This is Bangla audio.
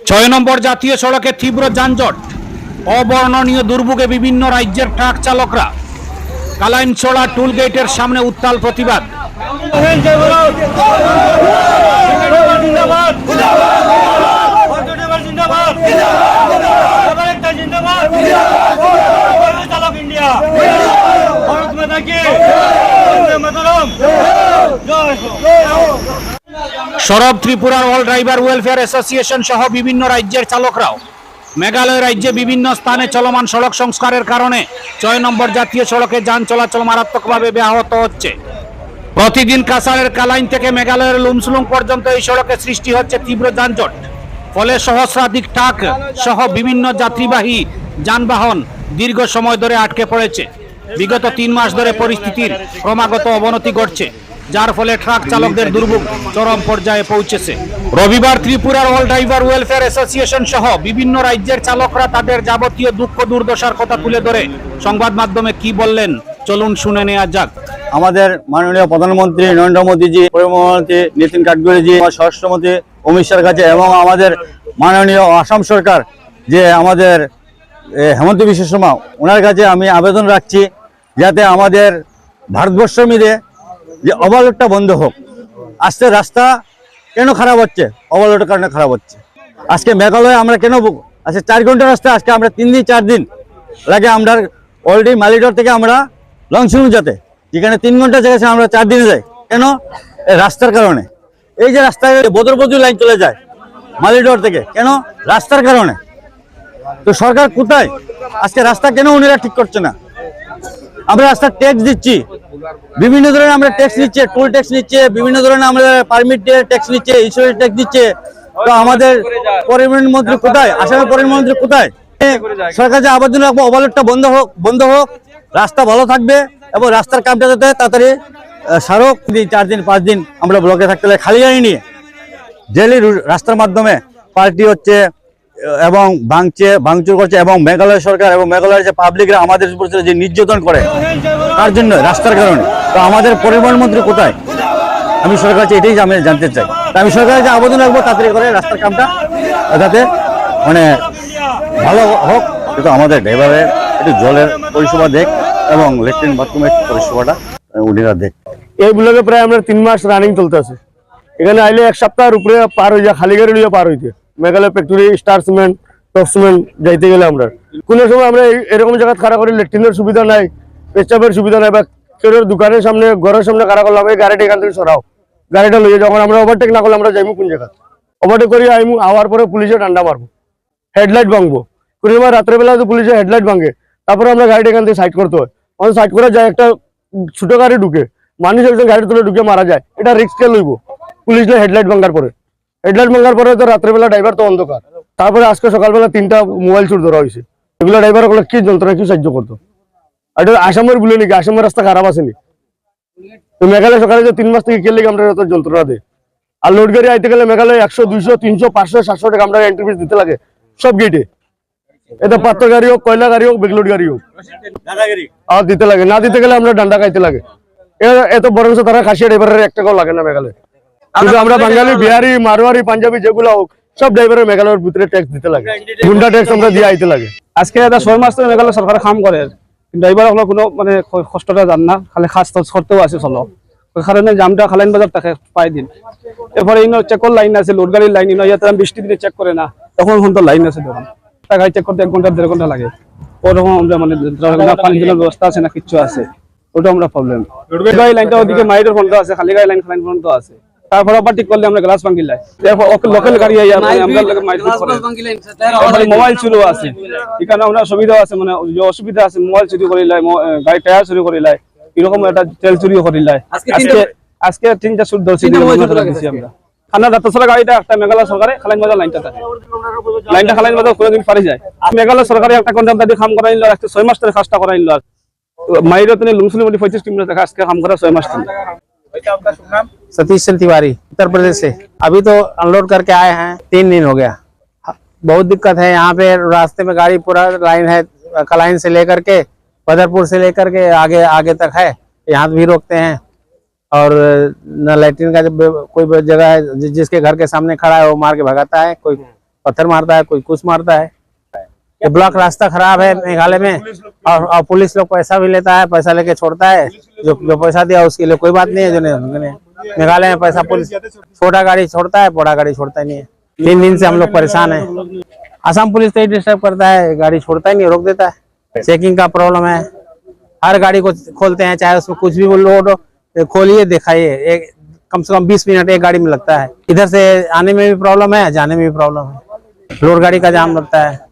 ছয় নম্বর জাতীয় সড়কে তীব্র যানজট, অবর্ণনীয় দুর্ভোগে বিভিন্ন রাজ্যের ট্রাক চালকরা। কালাইনছড়া টুল গেটের সামনে উত্তাল প্রতিবাদ। সরব ত্রিপুরার অল ড্রাইভার ওয়েলফেয়ার অ্যাসোসিয়েশন সহ বিভিন্ন রাজ্যের চালকরাও মেঘালয় রাজ্যে বিভিন্ন স্থানে চলমান সড়ক সংস্কারের কারণে ৬ নম্বর জাতীয় সড়কে যান চলাচল মারাত্মকভাবে ব্যাহত হচ্ছে। প্রতিদিন কাছাড়ের কালাইন থেকে মেঘালয়ের লুমসুলুং পর্যন্ত এই সড়কে সৃষ্টি হচ্ছে তীব্র যানজট। ফলে সহস্রাধিক ট্রাক সহ বিভিন্ন যাত্রীবাহী যানবাহন দীর্ঘ সময় ধরে আটকে পড়েছে। বিগত ৩ মাস ধরে পরিস্থিতির ক্রমাগত অবনতি ঘটছে, যার ফলে ট্রাক চালকদের দুর্ভোগ চরম পর্যায়ে পৌঁছেছে। রবিবার ত্রিপুরার অল ড্রাইভার ওয়েলফেয়ার অ্যাসোসিয়েশন সহ বিভিন্ন রাজ্যের চালকরা তাদের যাবতীয় দুঃখ দুর্দশার কথা তুলে ধরে সংবাদ মাধ্যমে কি বললেন চলুন শুনে নেওয়া যাক। আমাদের মাননীয় প্রধানমন্ত্রী নরেন্দ্র মোদীজি, পরিবহনমন্ত্রী নীতিন গাডকারিজি, স্বরাষ্ট্রমন্ত্রী অমিত শাহের কাছে এবং আমাদের মাননীয় আসাম সরকার যে আমাদের হেমন্ত বিশ্ব শর্মা, ওনার কাছে আমি আবেদন রাখছি যাতে আমাদের ভারতবর্ষ মিলে যে ওভারলোডটা বন্ধ হোক। আজকে রাস্তা কেন খারাপ হচ্ছে? ওভারলোডের কারণে খারাপ হচ্ছে। আজকে মেঘালয়ে আমরা কেন আজকে 4 ঘন্টা রাস্তা, আজকে আমরা 3 দিন 4 দিন লাগে। আমরা অলরেডি মালিডোর থেকে আমরা লংসুলুং যেতে, যেখানে 3 ঘন্টা জায়গায় আমরা 4 দিনে যাই। কেন? রাস্তার কারণে। এই যে রাস্তায় বদরবদু লাইন চলে যায় মালিডোর থেকে, কেন? রাস্তার কারণে। তো সরকার কোথায়? আজকে রাস্তা কেন উনিরা ঠিক করছে না? আমরা রাস্তার ট্যাক্স দিচ্ছি, বিভিন্ন ধরনের আমরা ট্যাক্স নিচ্ছে, টোল ট্যাক্স নিচ্ছে, বিভিন্ন ধরনের আমরা পারমিট ট্যাক্স নিচ্ছে, ইন্স্যুরেন্স ট্যাক্স দিচ্ছে। তো আমাদের পরিবহন মন্ত্রী কোথায়? আসামের পরিবহন মন্ত্রী কোথায়? সরকার যে আবেদন রাখবো ওভারলোডটা বন্ধ হোক, রাস্তা ভালো থাকবে এবং রাস্তার কামটা যাতে তাড়াতাড়ি সারক। 4 দিন 5 দিন আমরা ব্লকে থাকতে লাগে খালি গাড়ি নিয়ে ডেলি রাস্তার মাধ্যমে পার্টি হচ্ছে এবং ভাঙচুর করছে। এবং মেঘালয় সরকার এবং মেঘালয়ের যে পাবলিকরা আমাদের উপর যে নির্যাতন করে তার জন্য রাস্তার কারণে। তো আমাদের পরিবহন মন্ত্রী কোথায়? আমি সরকার কাছে এটাই আমি জানতে চাই। আমি সরকারের যে আবেদন রাখবো তাড়াতাড়ি করে রাস্তার কামটা যাতে মানে ভালো হোক। কিন্তু আমাদের ড্রাইভারের একটু জলের পরিষেবা দেখ এবং ল্যাট্রিন বাথরুমের পরিষেবাটা উনিরা দেখ। এই ব্লকে প্রায় আমরা 3 মাস রানিং চলতে আছে। এখানে আইলে 1 সপ্তাহের উপরে পার হয়ে যায়, খালি গাড়ি লিয়ে পার হইতে। Meghalaya factory, star cement, top cement যাইতে গেলে আমরা কোনো সময় আমরা এরকম জায়গা খাড়া করি, ল্যাট্রিনের সুবিধা নাই, পেশাবের সুবিধা নাই, বা কেউ দোকানের সামনে ঘরের সামনে খাড়া করলাম, এই গাড়িটা এখান থেকে সরাও, গাড়িটা লইয়ে যখন আমরা ওভারটেক না করলে আমরা যাইমু কোন জায়গা? ওভারটেক করি আইমু, আওয়ার পরে পুলিশে ডান্ডা মারবো, হেডলাইট ভাঙবো। কোনো সময় রাত্রেবেলা তো পুলিশে হেডলাইট ভাঙে, তারপরে আমরা গাড়িটা এখান থেকে সাইড করতে হয়। আমাদের সাইড করা যায়, একটা ছোট গাড়ি ঢুকে মানুষ একজন গাড়ি তুলে ঢুকে মারা যায়, এটা রিস্ক কে লইব? পুলিশ হেডলাইট ভাঙার পরে তো রাত্রেবেলা ড্রাইভার তো অন্ধকার। তারপরে আজকে সকালবেলা 3টা মোবাইল চুর ধরা হয়েছে। এগুলো ড্রাইভার গুলো কি যন্ত্রণা, কি সাহায্য করতো? এটা আসামের বলে নাকি? আসামের রাস্তা খারাপ আসেনি? তো মেঘালয় সরকারে যে 3 মাস থেকে কে লেগে আমরা এত যন্ত্রণা দেয়। আর লোড গাড়ি আইতে গেলে মেঘালয় 100, 200, 300, 500, 700 টাকা আমরা এন্ট্রি ফিস দিতে লাগে সব গেটে। এটা পাত্র গাড়ি হোক, কয়লা গাড়ি হোক, বেগলোড গাড়ি হোক, আর দিতে লাগে। না দিতে গেলে আমরা ডান্ডা খাইতে লাগে। এত বরং তারা খাসিয়া ড্রাইভারের 1 টাকাও লাগে না মেঘালয়। কিন্তু আমরা বাঙালি, বিহারি, মারোয়ারি, পাঞ্জাবি যেগুলো হোক সব ড্রাইভারের মেঘালয়ের ভিতরে ট্যাক্স দিতে লাগে, গুন্ডা ট্যাক্স আমরা দিয়ে আইতে লাগে। আজকে এটা 6 মাস ধরে মেঘালয় সরকার কাম করে, ড্রাইভার হলো কোনো মানে কষ্টটা জান না, খালি খাস করতেও আছে চলো। ওই কারণে জামটা খালাইন বাজার থাকে পাই দিন। এরপরে ইনো চেকর লাইন আছে, লোড গাড়ির লাইন, ইনো ইয়াতে বৃষ্টি দিনে চেক করে না, তখন তো লাইন আছে, তখন গাড়ি চেক করতে 1 ঘন্টা 1.5 ঘন্টা লাগে। ওরকম আমরা মানে পানি জলের ব্যবস্থা আছে না, কিচ্ছু আছে, ওটা আমরা প্রবলেম। গাড়ি লাইনটা ওদিকে মাইডের বন্ধ আছে, খালি গাড়ি লাইন বন্ধ আছে। তারপর আবার ঠিক করলে আমরা গ্লাস ভাঙি লাই, লোকাল গাড়ি মোবাইল চুরি আছে, এখানে আমরা সুবিধা আছে, মানে অসুবিধা আছে, মোবাইল চুরি করি লাই, গাড়ি টায়ার চুরি করি লাই, এরকম একটা তেল চুরিও করি লাই। আজকে 3টা সুদ ধরছি আমরা। খানা দাঁতছড়া গাড়িটা একটা মেঘালয় সরকারে খালাইন বাজার লাইনটা থাকে, লাইনটা খালাইন বাজার কোনোদিন পারি যায়। মেঘালয় সরকারে একটা কন্ট্রাক্টর কাম করাই নিল, আজকে 6 মাস ধরে কাজটা করাই নিল। মাইরো তুমি লুমসুলি 35 কিলোমিটার আজকে কাম করা 6 মাস ধরে। सतीश चंद तिवारी, उत्तर प्रदेश से। अभी तो अनलोड करके आए हैं, 3 दिन हो गया। बहुत दिक्कत है यहाँ पे, रास्ते में गाड़ी पूरा लाइन है, कलाइन से लेकर के बदरपुर से लेकर के आगे तक है, यहाँ भी रोकते हैं। और न लैट्रिन का जब कोई जगह है जिसके घर के सामने खड़ा है वो मार के भगाता है, कोई पत्थर मारता है, कोई कुछ मारता है। ये ब्लॉक रास्ता खराब है मेघालय में, और पुलिस लोग पैसा भी लेता है, पैसा लेके छोड़ता है। जो पैसा दिया उसके लिए कोई बात नहीं है। जो नहीं, मेघालय में पैसा पुलिस छोटा गाड़ी छोड़ता है, बड़ा गाड़ी छोड़ता ही नहीं है। 3 दिन से हम लोग परेशान है। असम पुलिस तो ही डिस्टर्ब करता है, गाड़ी छोड़ता ही नहीं, रोक देता है। चेकिंग का प्रॉब्लम है, हर गाड़ी को खोलते हैं, चाहे उसमें कुछ भी लोड हो, खोलिए दिखाइए, एक कम से कम 20 मिनट एक गाड़ी में लगता है। इधर से आने में भी प्रॉब्लम है, जाने में भी प्रॉब्लम है। लोड गाड़ी का जाम लगता है।